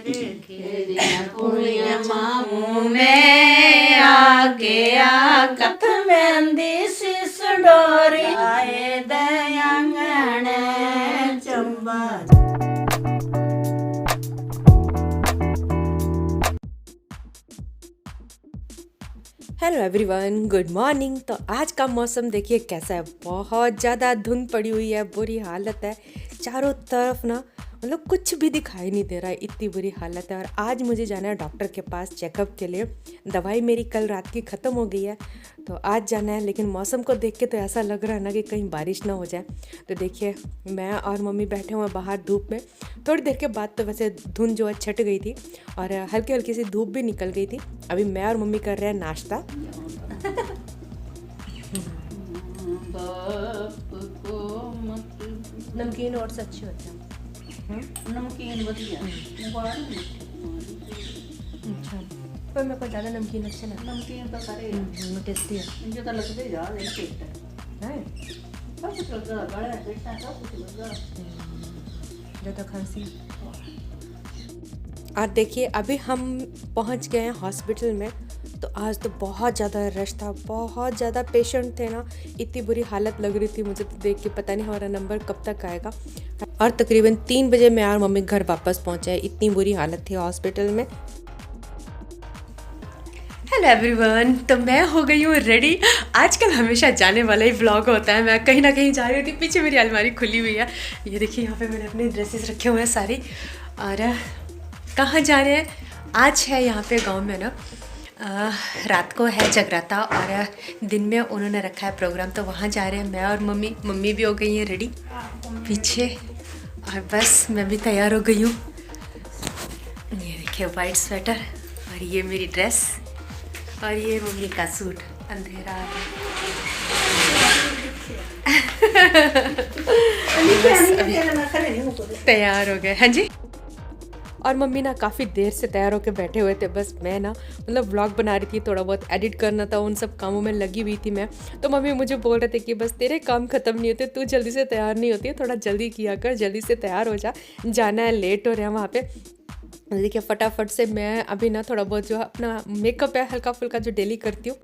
पुणिया मामू में आके आ कथ मेहंदी सिस डोरी आए दयांगण Chamba. Hello everyone, good morning. तो आज का मौसम देखिए कैसा है। बहुत ज़्यादा धुंध पड़ी हुई है, बुरी हालत है चारों तरफ ना, मतलब कुछ भी दिखाई नहीं दे रहा है, इतनी बुरी हालत है। और आज मुझे जाना है डॉक्टर के पास चेकअप के लिए। दवाई मेरी कल रात की ख़त्म हो गई है तो आज जाना है, लेकिन मौसम को देख के तो ऐसा लग रहा है ना कि कहीं बारिश ना हो जाए। तो देखिए मैं और मम्मी बैठे हुए बाहर धूप में। थोड़ी देर के बाद तो वैसे धुंध जो है छट गई थी और हल्की हल्की सी धूप भी निकल गई थी। अभी मैं और मम्मी कर रहे हैं नाश्ता। नमकीन और अच्छी होती है। नमकीन बढ़िया अच्छा, पर मेरे को ज़्यादा नमकीन अच्छे लगता है। नमकीन तो सारे टेस्टी है। मुझे तो लगते जा रहे पेट है सब कुछ लगा गला पेट सब कुछ लगा जो तो खांसी। और देखिए अभी हम पहुंच गए हैं हॉस्पिटल में। तो आज तो बहुत ज़्यादा रश था, बहुत ज़्यादा पेशेंट थे ना, इतनी बुरी हालत लग रही थी मुझे तो देख के। पता नहीं हमारा नंबर कब तक आएगा। और तकरीबन 3 बजे मैं और मम्मी घर वापस पहुंचे। इतनी बुरी हालत थी हॉस्पिटल में। हेलो एवरीवन, तो मैं हो गई हूँ रेडी। आजकल हमेशा जाने वाला ही व्लॉग होता है। मैं कहीं ना कहीं जा रही होती। पीछे मेरी अलमारी खुली हुई है, ये देखिए यहाँ पे मैंने अपने ड्रेसेस रखे हुए हैं सारी। और कहाँ जा रहे हैं? आज है यहाँ पे गांव में ना, रात को है जगराता और दिन में उन्होंने रखा है प्रोग्राम, तो वहाँ जा रहे हैं मैं और मम्मी भी हो गई हैं रेडी पीछे। और बस मैं भी तैयार हो गई हूँ। ये देखिए वाइट स्वेटर और ये मेरी ड्रेस और ये मम्मी का सूट। अंधेरा है तैयार हो गए। हाँ जी। और मम्मी ना काफ़ी देर से तैयार होकर बैठे हुए थे। बस मैं ना मतलब व्लॉग बना रही थी, थोड़ा बहुत एडिट करना था, उन सब कामों में लगी हुई थी मैं। तो मम्मी मुझे बोल रहे थे कि बस तेरे काम ख़त्म नहीं होते, तू जल्दी से तैयार नहीं होती है, थोड़ा जल्दी किया कर, जल्दी से तैयार हो जा, जाना है, लेट हो रहे हैं वहाँ पे। देखिए फटाफट से मैं अभी ना थोड़ा बहुत जो अपना मेकअप है हल्का फुल्का जो डेली करती हूँ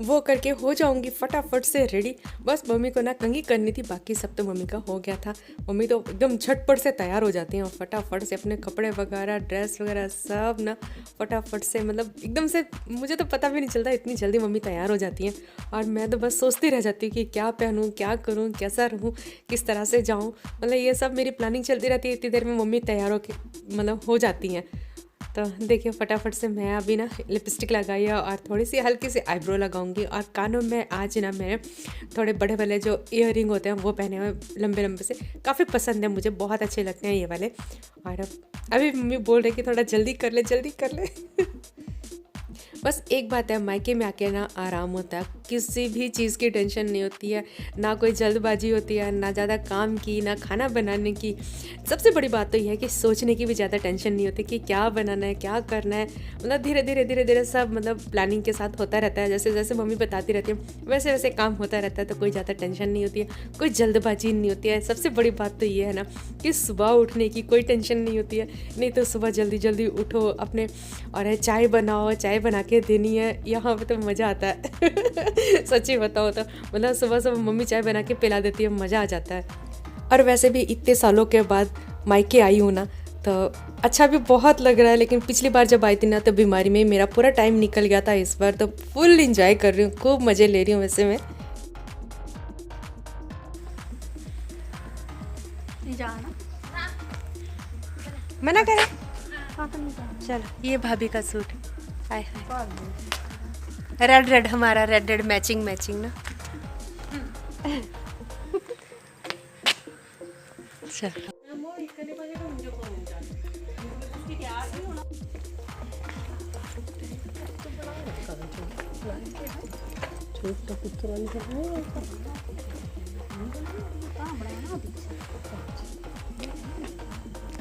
वो करके हो जाऊंगी फटाफट से रेडी। बस मम्मी को ना कंघी करनी थी, बाकी सब तो मम्मी का हो गया था। मम्मी तो एकदम झटपट से तैयार हो जाती हैं और फटाफट से अपने कपड़े वगैरह ड्रेस वगैरह सब ना फटाफट से, मतलब एकदम से मुझे तो पता भी नहीं चलता, इतनी जल्दी मम्मी तैयार हो जाती हैं। और मैं तो बस सोचती रह जाती हूँ कि क्या पहनूँ, क्या करूँ, कैसा रहूँ, किस तरह से जाऊँ, मतलब ये सब मेरी प्लानिंग चलती रहती है। इतनी देर में मम्मी तैयार मतलब हो जाती हैं। तो देखिए फटाफट से मैं अभी ना लिपस्टिक लगाई है और थोड़ी सी हल्की सी आईब्रो लगाऊंगी। और कानों में आज ना मैंने थोड़े बड़े वाले जो ईयरिंग होते हैं वो पहने हुए, लंबे लंबे से, काफ़ी पसंद है मुझे, बहुत अच्छे लगते हैं ये वाले। और अभी मम्मी बोल रही कि थोड़ा जल्दी कर ले, जल्दी कर ले। बस एक बात है, मायके में आके ना आराम होता है, किसी भी चीज़ की टेंशन नहीं होती है, ना कोई जल्दबाजी होती है, ना ज़्यादा काम की, ना खाना बनाने की। सबसे बड़ी बात तो यह है कि सोचने की भी ज़्यादा टेंशन नहीं होती कि क्या बनाना है, क्या करना है। मतलब धीरे धीरे धीरे धीरे सब मतलब प्लानिंग के साथ होता रहता है। जैसे जैसे मम्मी बताती रहती है वैसे वैसे काम होता रहता है, तो कोई ज़्यादा टेंशन नहीं होती है, कोई जल्दबाजी नहीं होती है। सबसे बड़ी बात तो ये है ना कि सुबह उठने की कोई टेंशन नहीं होती है। नहीं तो सुबह जल्दी जल्दी उठो अपने और चाय बनाओ, चाय बना के देनी है, यहाँ पे तो मज़ा आता है। सच्ची बताओ तो मतलब सुबह सुबह मम्मी चाय बना के पिला देती है, मज़ा आ जाता है। और वैसे भी इतने सालों के बाद मायके आई हूँ ना, तो अच्छा भी बहुत लग रहा है। लेकिन पिछली बार जब आई थी ना तो बीमारी में मेरा पूरा टाइम निकल गया था। इस बार तो फुल इंजॉय कर रही हूँ, खूब मज़े ले रही हूँ। वैसे मैं मना करें? चलो ये भाभी का सूट, हाय हाय, रेड रेड, हमारा रेड रेड मैचिंग मैचिंग ना। चलो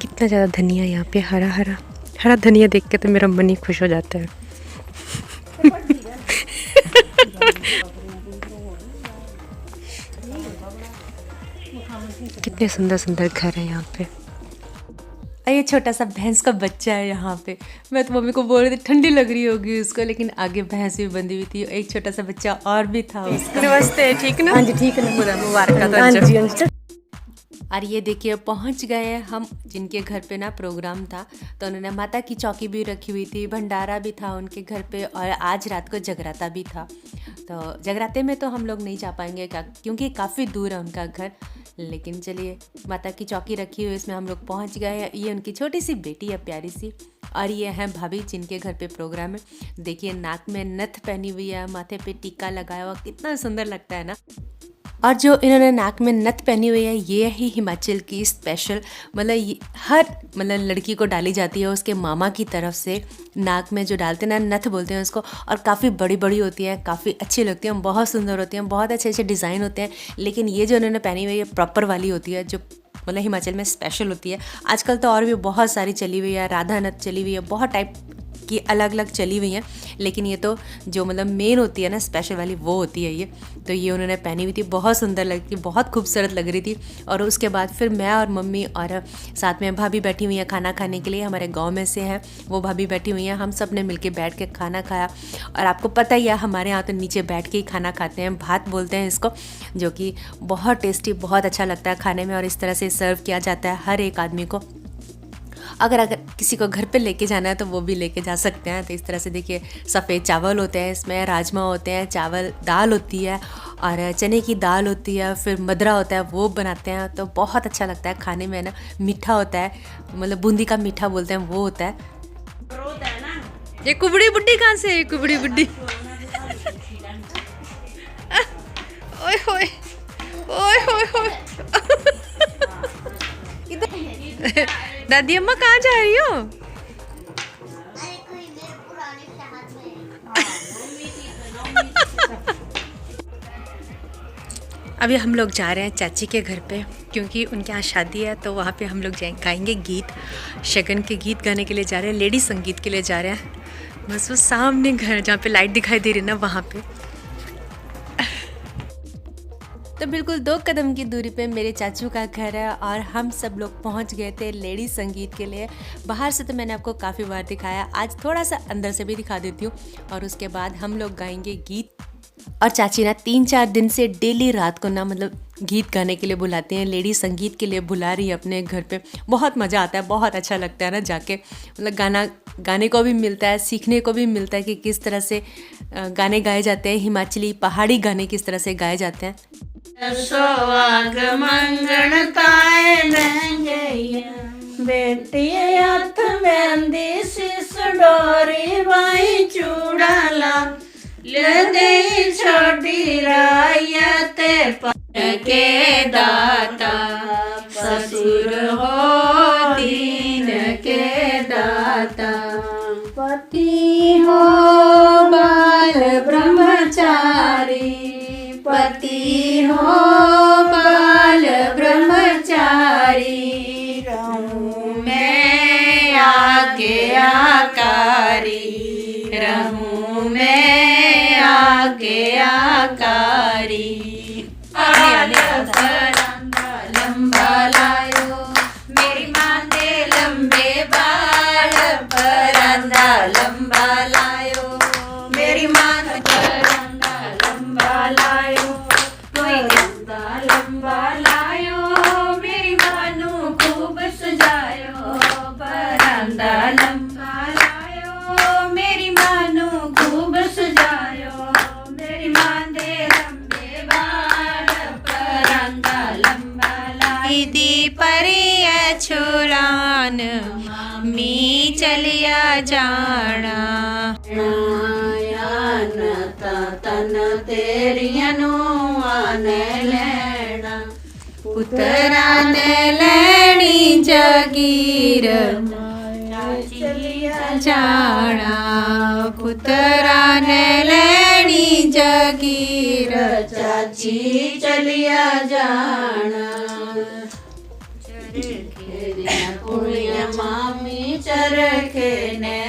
कितना ज़्यादा धनिया यहाँ पे, हरा हरा हरा धनिया देख के तो मेरा मन ही खुश हो जाता है। कितने सुंदर सुंदर घर हैं यहाँ पे। और ये छोटा सा भैंस का बच्चा है यहाँ पे। मैं तो मम्मी को बोल रही थी ठंडी लग रही होगी उसको, लेकिन आगे भैंस भी बंधी हुई थी, एक छोटा सा बच्चा और भी था उसका। नमस्ते, ठीक ना? हाँ जी ठीक है। पूरा मुबारक हाँ जी हाँ जी। और ये देखिए पहुंच गए हैं हम जिनके घर पे ना प्रोग्राम था, तो उन्होंने माता की चौकी भी रखी हुई थी, भंडारा भी था उनके घर पे, और आज रात को जगराता भी था। तो जगराते में तो हम लोग नहीं जा पाएंगे क्योंकि काफ़ी दूर है उनका घर, लेकिन चलिए माता की चौकी रखी हुई इसमें हम लोग पहुंच गए हैं। ये उनकी छोटी सी बेटी है प्यारी सी, और ये है भाभी जिनके घर पे प्रोग्राम है। देखिए नाक में नथ पहनी हुई है, माथे पे टीका लगाया हुआ, कितना सुंदर लगता है ना। और जो इन्होंने नाक में नथ पहनी हुई है ये ही हिमाचल की स्पेशल, हर लड़की को डाली जाती है उसके मामा की तरफ से। नाक में जो डालते हैं ना, नथ बोलते हैं उसको, और काफ़ी बड़ी बड़ी होती है, काफ़ी अच्छी लगती है, बहुत सुंदर होती हैं, बहुत अच्छे अच्छे डिज़ाइन होते हैं। लेकिन ये जो इन्होंने पहनी हुई है ये प्रॉपर वाली होती है, जो हिमाचल में स्पेशल होती है। आजकल तो और भी बहुत सारी चली हुई है, राधा नथ चली हुई है, बहुत टाइप की अलग अलग चली हुई हैं, लेकिन ये तो जो मेन होती है ना स्पेशल वाली वो होती है ये। तो ये उन्होंने पहनी हुई थी, बहुत सुंदर लगती, बहुत खूबसूरत लग रही थी। और उसके बाद फिर मैं और मम्मी और साथ में भाभी बैठी हुई हैं खाना खाने के लिए, हमारे गांव में से हैं वो भाभी बैठी हुई हैं, हम सब ने मिलके बैठ के खाना खाया। और आपको पता ही है हमारे यहाँ तो नीचे बैठ के ही खाना खाते हैं, भात बोलते हैं इसको, जो कि बहुत टेस्टी, बहुत अच्छा लगता है खाने में। और इस तरह से सर्व किया जाता है हर एक आदमी को। अगर किसी को घर पे लेके जाना है तो वो भी लेके जा सकते हैं। तो इस तरह से देखिए सफ़ेद चावल होते हैं, इसमें राजमा होते हैं, चावल दाल होती है और चने की दाल होती है, फिर मदरा होता है वो बनाते हैं। तो बहुत अच्छा लगता है खाने में ना, मीठा होता है, बूंदी का मीठा बोलते हैं वो होता है। ये कुबड़ी बुड्ढी कहाँ से है? कुबड़ी बुड्ढी ओए होए ओए होए होए दादी अम्मा कहाँ जा रही हो? अभी हम लोग जा रहे हैं चाची के घर पे, क्योंकि उनके यहाँ शादी है, तो वहाँ पे हम लोग गाएंगे गीत, शगन के गीत गाने के लिए जा रहे हैं, लेडी संगीत के लिए जा रहे हैं। बस वो सामने घर जहाँ पे लाइट दिखाई दे रही है ना वहाँ पे। तो बिल्कुल 2 कदम की दूरी पे मेरे चाचू का घर है, और हम सब लोग पहुंच गए थे लेडी संगीत के लिए। बाहर से तो मैंने आपको काफ़ी बार दिखाया, आज थोड़ा सा अंदर से भी दिखा देती हूँ। और उसके बाद हम लोग गाएंगे गीत, और चाची ना 3-4 दिन से डेली रात को ना गीत गाने के लिए बुलाते हैं, लेडी संगीत के लिए बुला रही है अपने घर पे। बहुत मज़ा आता है, बहुत अच्छा लगता है ना जाके, गाने को भी मिलता है, सीखने को भी मिलता है कि किस तरह से गाने गाए जाते हैं, हिमाचली पहाड़ी गाने किस तरह से गाए जाते हैं। सोहाग मंगण ताए लहंगे, बेटी हाथ मेहंदी सिस डोरी बाई चूड़ाला, ले दे छोटी राया ते के दाता, ससुर हो दीन के दाता, पति हो बाल ब्रह्मचारी, पति हो बाल ब्रह्मचारी, रहूं मैं आगे आकारी, रहूं मैं आगे आकारी। लंबा लायो मेरी माँ दे लंबे बाल, परांदा लंबा लायो मेरी माँ परांदा लंबा लायो, लंबा लायो मेरी मानू खूब सजायो, परांदा लंबा लायो मेरी मानू खूब सजायो, मेरी मां दे लंबे बाल, परांदा लंबा लाई दी परिया छुरान, मी चलिया जाना, तन तेरिया नुआन लेना, पुत्रा ने लेनी जगीर, चलिया जाना, पुत्रा ने लेनी जगीर, चाची चलिया जाना, चरखे मामी चरखे ने